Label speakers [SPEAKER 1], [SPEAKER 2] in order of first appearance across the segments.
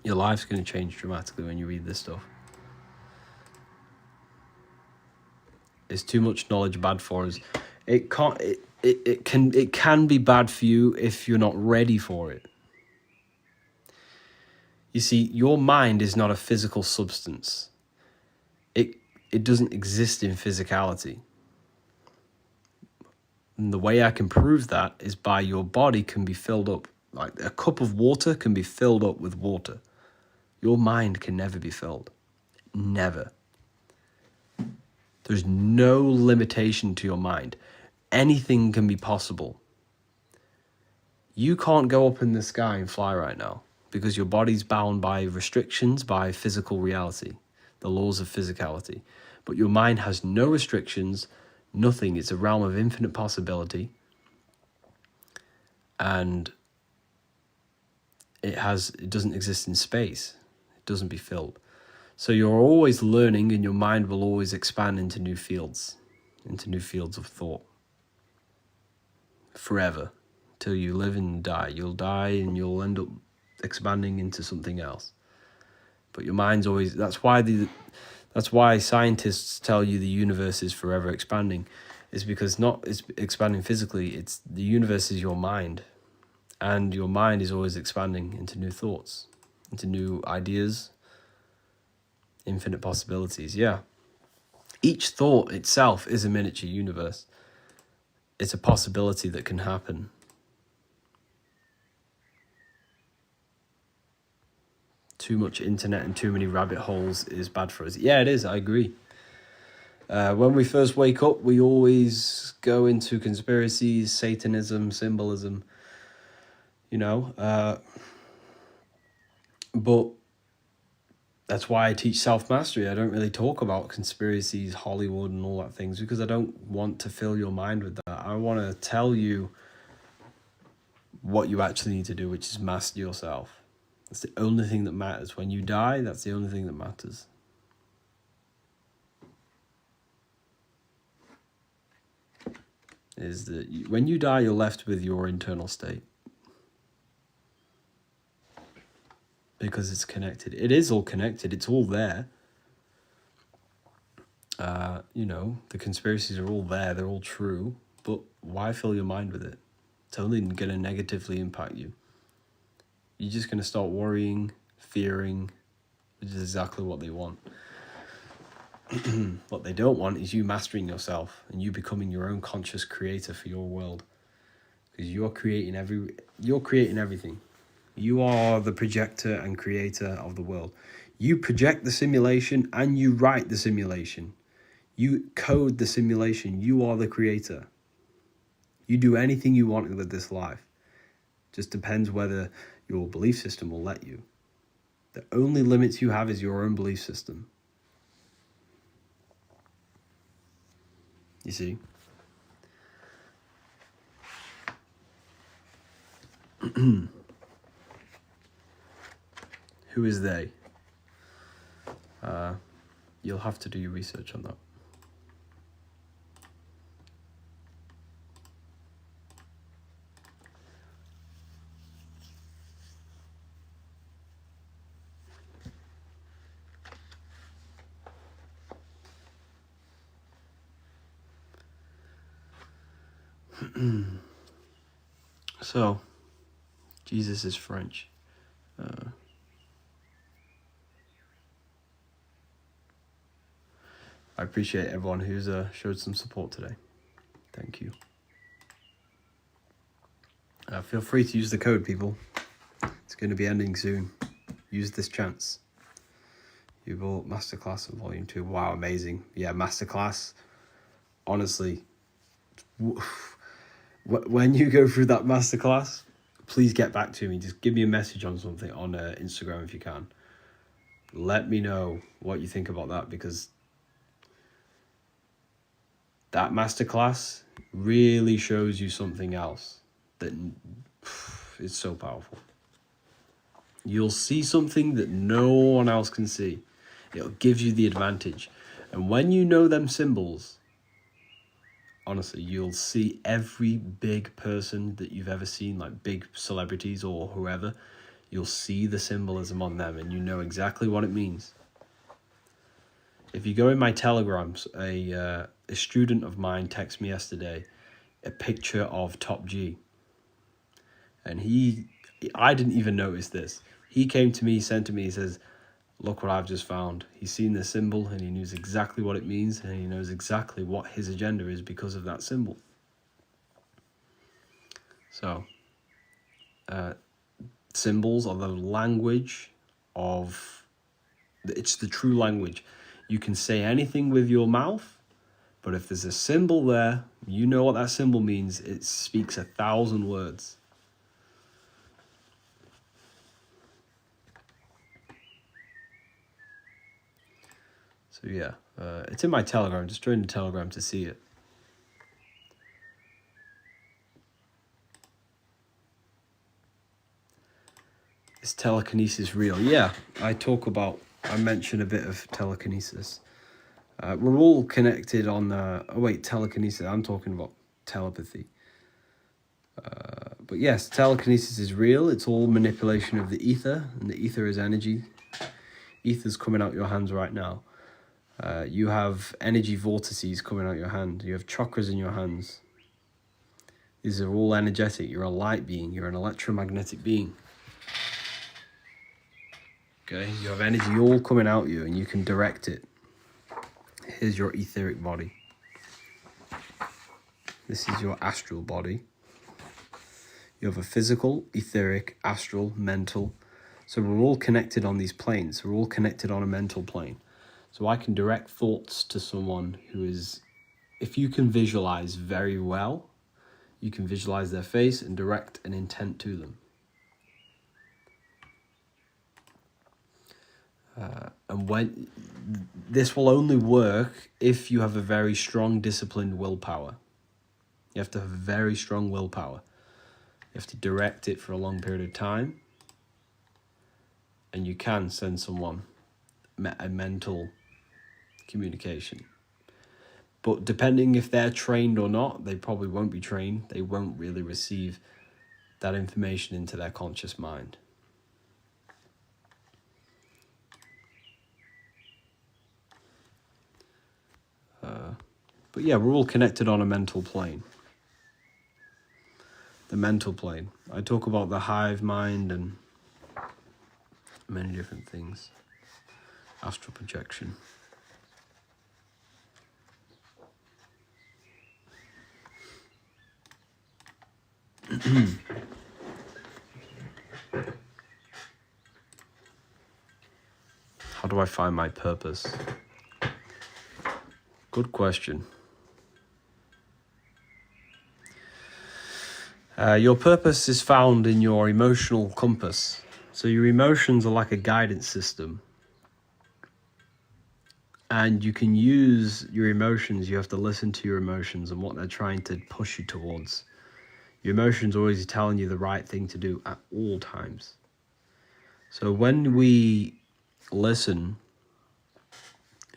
[SPEAKER 1] Your life's going to change dramatically when you read this stuff. Is too much knowledge bad for us? It can be bad for you if you're not ready for it. You see, your mind is not a physical substance. It doesn't exist in physicality. And the way I can prove that is by your body can be filled up. Like a cup of water can be filled up with water. Your mind can never be filled. Never. There's no limitation to your mind. Anything can be possible. You can't go up in the sky and fly right now because your body's bound by restrictions, by physical reality, the laws of physicality. But your mind has no restrictions, nothing. It's a realm of infinite possibility. And it doesn't exist in space. It doesn't be filled. So you're always learning, and your mind will always expand into new fields of thought. Forever. Till you live and die. You'll die and you'll end up expanding into something else. But your mind's always... That's why scientists tell you the universe is forever expanding. It's because it's expanding physically. It's the universe is your mind. And your mind is always expanding into new thoughts, into new ideas, infinite possibilities. Yeah. Each thought itself is a miniature universe. It's a possibility that can happen. Too much internet and too many rabbit holes is bad for us. Yeah, it is. I agree. When we first wake up, we always go into conspiracies, Satanism, symbolism, but that's why I teach self-mastery. I don't really talk about conspiracies, Hollywood and all that things because I don't want to fill your mind with that. I want to tell you what you actually need to do, which is master yourself. That's the only thing that matters. When you die, that's the only thing that matters. Is that when you die, you're left with your internal state. Because it's connected. It is all connected. It's all there. The conspiracies are all there. They're all true. But why fill your mind with it? It's only going to negatively impact you. You're just going to start worrying, fearing, which is exactly what they want. What they don't want is you mastering yourself and you becoming your own conscious creator for your world. Because you're creating everything. You are the projector and creator of the world. You project the simulation and you write the simulation. You code the simulation. You are the creator. You do anything you want with this life. Just depends whether your belief system will let you. The only limits you have is your own belief system. You see? Who is they? You'll have to do your research on that. So, Jesus is French. I appreciate everyone who's showed some support today. Thank you. Feel free to use the code, people. It's going to be ending soon. Use this chance. You bought Masterclass and Volume 2. Wow, amazing. Yeah, Masterclass. Honestly, when you go through that Masterclass, please get back to me. Just give me a message on something on Instagram if you can. Let me know what you think about that, because that Masterclass really shows you something else that is so powerful. You'll see something that no one else can see. It'll give you the advantage. And when you know them symbols, honestly, you'll see every big person that you've ever seen, like big celebrities or whoever. you'll see the symbolism on them and you know exactly what it means. If you go in my Telegrams, a student of mine texted me yesterday a picture of Top G. And I didn't even notice this. He came to me, sent to me, he says, look what I've just found. He's seen the symbol and he knows exactly what it means and he knows exactly what his agenda is because of that symbol. So, symbols are the language of, it's the true language. You can say anything with your mouth, but if there's a symbol there, you know what that symbol means. It speaks 1,000 words. So yeah, it's in my Telegram. Just join the Telegram to see it. Is telekinesis real? Yeah, I mention a bit of telekinesis. We're all connected on telekinesis. I'm talking about telepathy. But yes, telekinesis is real. It's all manipulation of the ether, and the ether is energy. Ether's coming out your hands right now. You have energy vortices coming out your hand. You have chakras in your hands. These are all energetic. You're a light being. You're an electromagnetic being. Okay, you have energy all coming out you and you can direct it. Here's your etheric body. This is your astral body. You have a physical, etheric, astral, mental. So we're all connected on these planes. We're all connected on a mental plane. So I can direct thoughts to someone who is, if you can visualize very well, you can visualize their face and direct an intent to them. And when this will only work if you have a very strong, disciplined willpower. You have to have a very strong willpower. You have to direct it for a long period of time. And you can send someone a mental communication. But depending if they're trained or not, they probably won't be trained. They won't really receive that information into their conscious mind. But yeah, we're all connected on a mental plane. The mental plane. I talk about the hive mind and many different things. Astral projection. How do I find my purpose? Good question. Your purpose is found in your emotional compass. So your emotions are like a guidance system. And you can use your emotions. You have to listen to your emotions and what they're trying to push you towards. Your emotions are always telling you the right thing to do at all times. So when we listen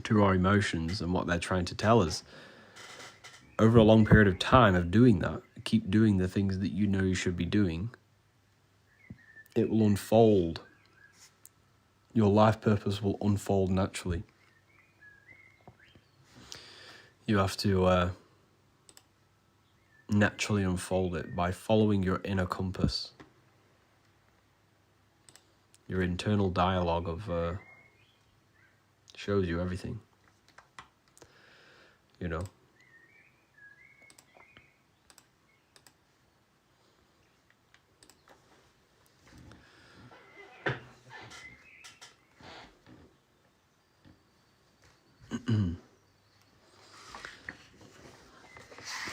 [SPEAKER 1] to our emotions and what they're trying to tell us, over a long period of time of doing that, keep doing the things that you know you should be doing, it will unfold. Your life purpose will unfold naturally. You have to naturally unfold it by following your inner compass. Your internal dialogue of shows you everything. You know.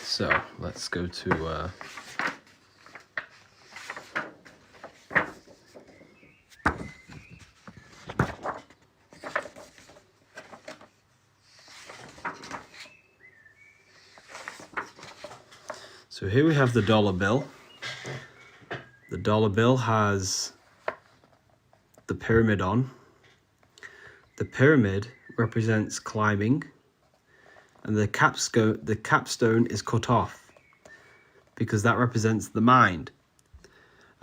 [SPEAKER 1] So let's go to so here we have the dollar bill. The dollar bill has the pyramid on. The pyramid represents climbing, and the capstone is cut off because that represents the mind.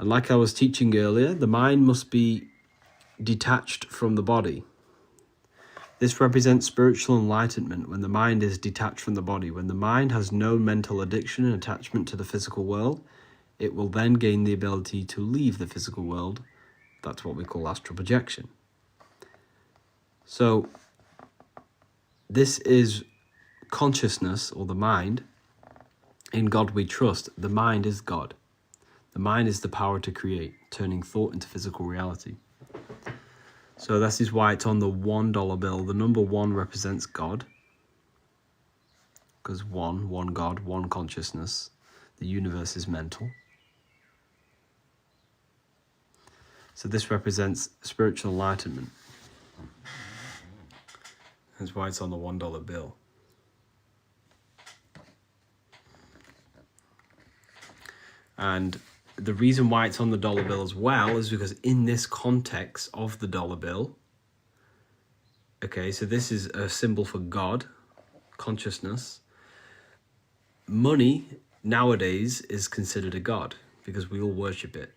[SPEAKER 1] And like I was teaching earlier, the mind must be detached from the body. This represents spiritual enlightenment when the mind is detached from the body. When the mind has no mental addiction and attachment to the physical world, it will then gain the ability to leave the physical world. That's what we call astral projection. So this is consciousness, or the mind. In God we trust. The mind is God. The mind is the power to create, turning thought into physical reality. So this is why it's on the $1 bill. The number 1 represents God. Because one God, one consciousness. The universe is mental. So this represents spiritual enlightenment. That's why it's on the $1 bill. And the reason why it's on the dollar bill as well is because in this context of the dollar bill, okay, so this is a symbol for God, consciousness. Money nowadays is considered a god because we all worship it.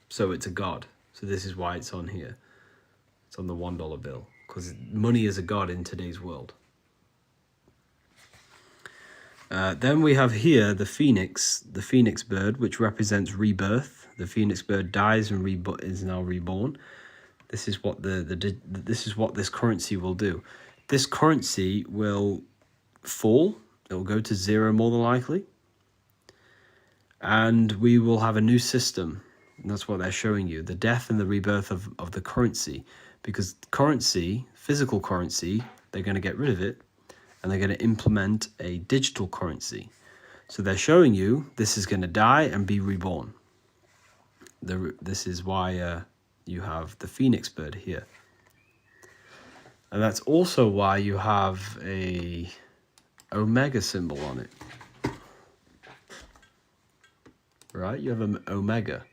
[SPEAKER 1] So it's a god. So this is why it's on here. It's on the $1 bill because money is a god in today's world. Then we have here the phoenix bird, which represents rebirth. The phoenix bird dies and is now reborn. This is what this is what this currency will do. This currency will fall. It will go to 0 more than likely, and we will have a new system. And that's what they're showing you: the death and the rebirth of the currency. Because currency, physical currency, they're going to get rid of it. And they're going to implement a digital currency. So they're showing you this is going to die and be reborn. This is why you have the phoenix bird here. And that's also why you have a omega symbol on it. Right? You have an omega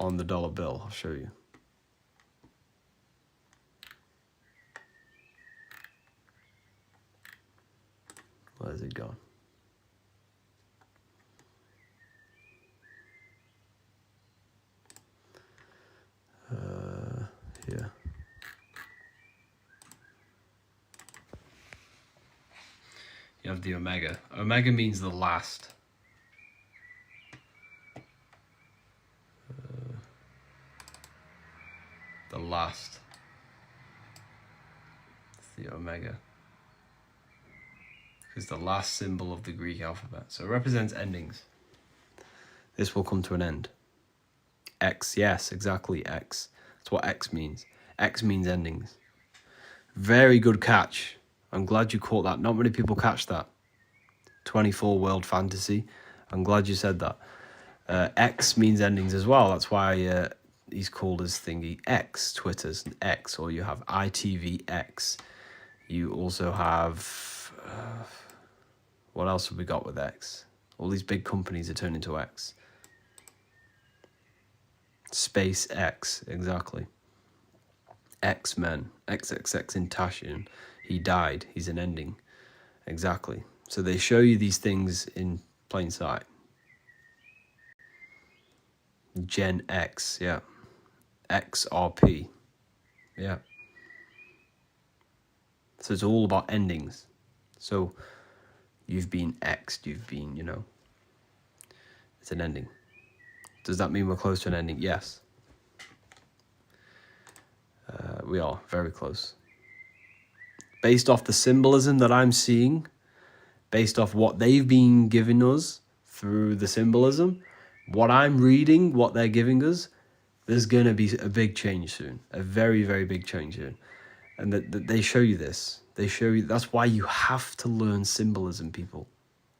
[SPEAKER 1] on the dollar bill. I'll show you. Where's it gone? Here. You have the omega. Omega means the last. The last. It's the omega. Is the last symbol of the Greek alphabet. So it represents endings. This will come to an end. X, yes, exactly, X. That's what X means. X means endings. Very good catch. I'm glad you caught that. Not many people catch that. 24 World Fantasy. I'm glad you said that. X means endings as well. That's why he's called his thingy X. Twitter's X. Or you have ITVX. You also have... what else have we got with X? All these big companies are turning to X. SpaceX, exactly. X-Men, XXXTentacion. He died. He's an ending. Exactly. So they show you these things in plain sight. Gen X, yeah. XRP, yeah. So it's all about endings. So you've been X'd, you've been, it's an ending. Does that mean we're close to an ending? Yes. We are very close. Based off the symbolism that I'm seeing, based off what they've been giving us through the symbolism, what I'm reading, what they're giving us, there's going to be a big change soon. A very, very big change soon. And that they show you this. They show you, that's why you have to learn symbolism, people.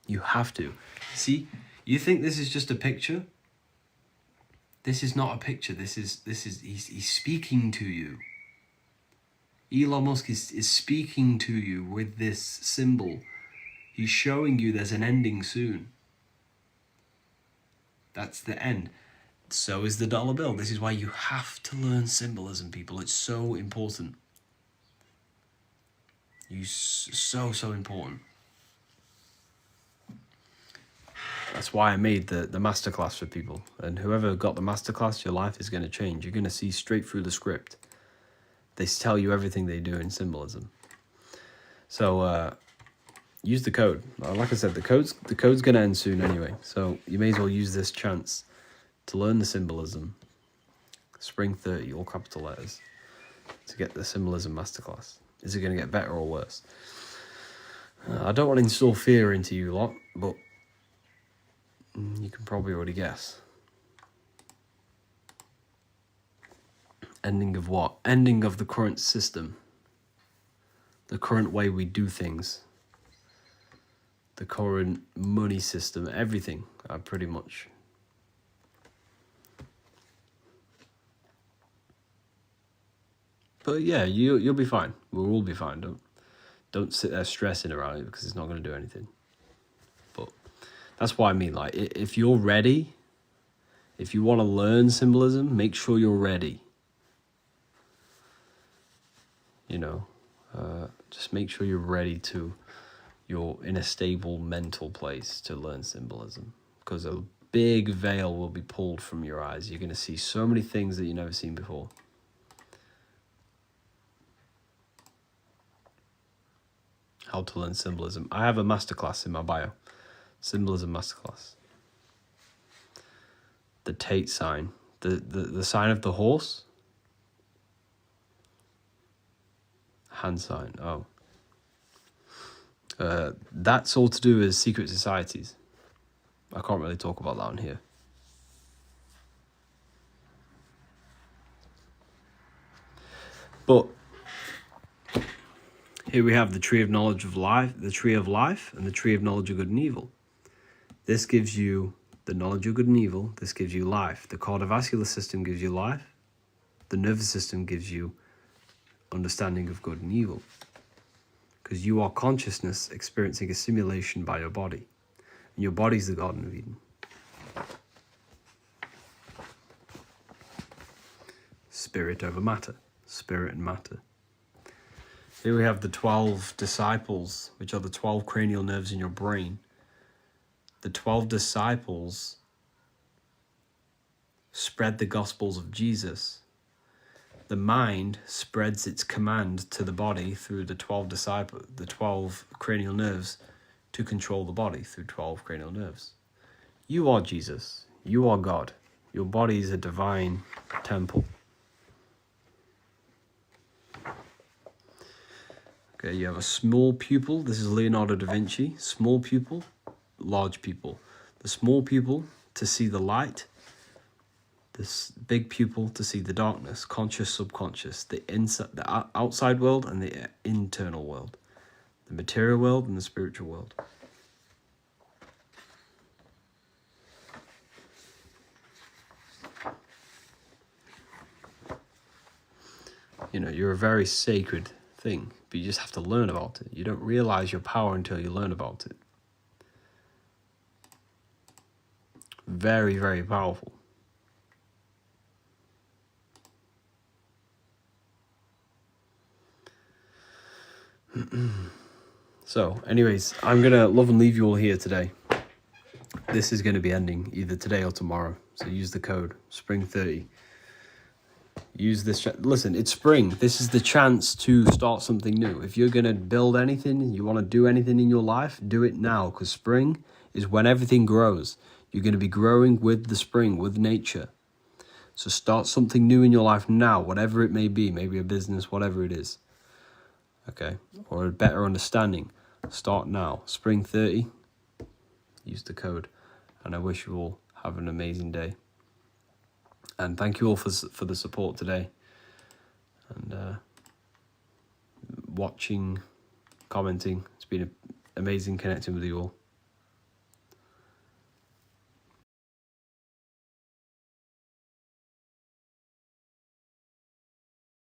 [SPEAKER 1] You have to. See, you think this is just a picture? This is not a picture. He's speaking to you. Elon Musk is speaking to you with this symbol. He's showing you there's an ending soon. That's the end. So is the dollar bill. This is why you have to learn symbolism, people. It's so important. So important. That's why I made the masterclass for people. And whoever got the masterclass, your life is going to change. You're going to see straight through the script. They tell you everything they do in symbolism. So use the code. Like I said, the code's going to end soon anyway. So you may as well use this chance to learn the symbolism. Spring 30, all capital letters, to get the symbolism masterclass. Is it going to get better or worse? I don't want to instill fear into you lot, but you can probably already guess. Ending of what? Ending of the current system. The current way we do things. The current money system. Everything, pretty much. But yeah, you'll be fine. We'll all be fine. Don't sit there stressing around it, because it's not going to do anything. But that's what I mean. Like, if you're ready, if you want to learn symbolism, make sure you're ready. You know, just make sure you're ready you're in a stable mental place to learn symbolism, because a big veil will be pulled from your eyes. You're going to see so many things that you've never seen before. How to learn symbolism. I have a masterclass in my bio. Symbolism masterclass. The Tate sign. The sign of the horse. Hand sign. Oh. That's all to do with secret societies. I can't really talk about that on here. But here we have the tree of knowledge of life, the tree of life, and the tree of knowledge of good and evil. This gives you the knowledge of good and evil. This gives you life. The cardiovascular system gives you life. The nervous system gives you understanding of good and evil. Because you are consciousness experiencing a simulation by your body. And your body is the Garden of Eden. Spirit over matter. Spirit and matter. Here we have the 12 disciples, which are the 12 cranial nerves in your brain. The 12 disciples spread the gospels of Jesus. The mind spreads its command to the body through the 12 cranial nerves to control the body through 12 cranial nerves. You are Jesus. You are God. Your body is a divine temple. Okay, you have a small pupil. This is Leonardo da Vinci. Small pupil, large pupil. The small pupil to see the light. This big pupil to see the darkness, conscious, subconscious, the outside world and the internal world, the material world and the spiritual world. You know, you're a very sacred thing, but you just have to learn about it. You don't realize your power until you learn about it. Very, very powerful. So, anyways, I'm going to love and leave you all here today. This is going to be ending either today or tomorrow. So use the code, Spring30. Use this. Listen, it's spring. This is the chance to start something new. If you're going to build anything, you want to do anything in your life, do it now. Because spring is when everything grows. You're going to be growing with the spring, with nature. So start something new in your life now, whatever it may be. Maybe a business, whatever it is. Okay, or a better understanding. Start now. Spring30. Use the code. And I wish you all have an amazing day. And thank you all for the support today. And watching, commenting. It's been amazing connecting with you all.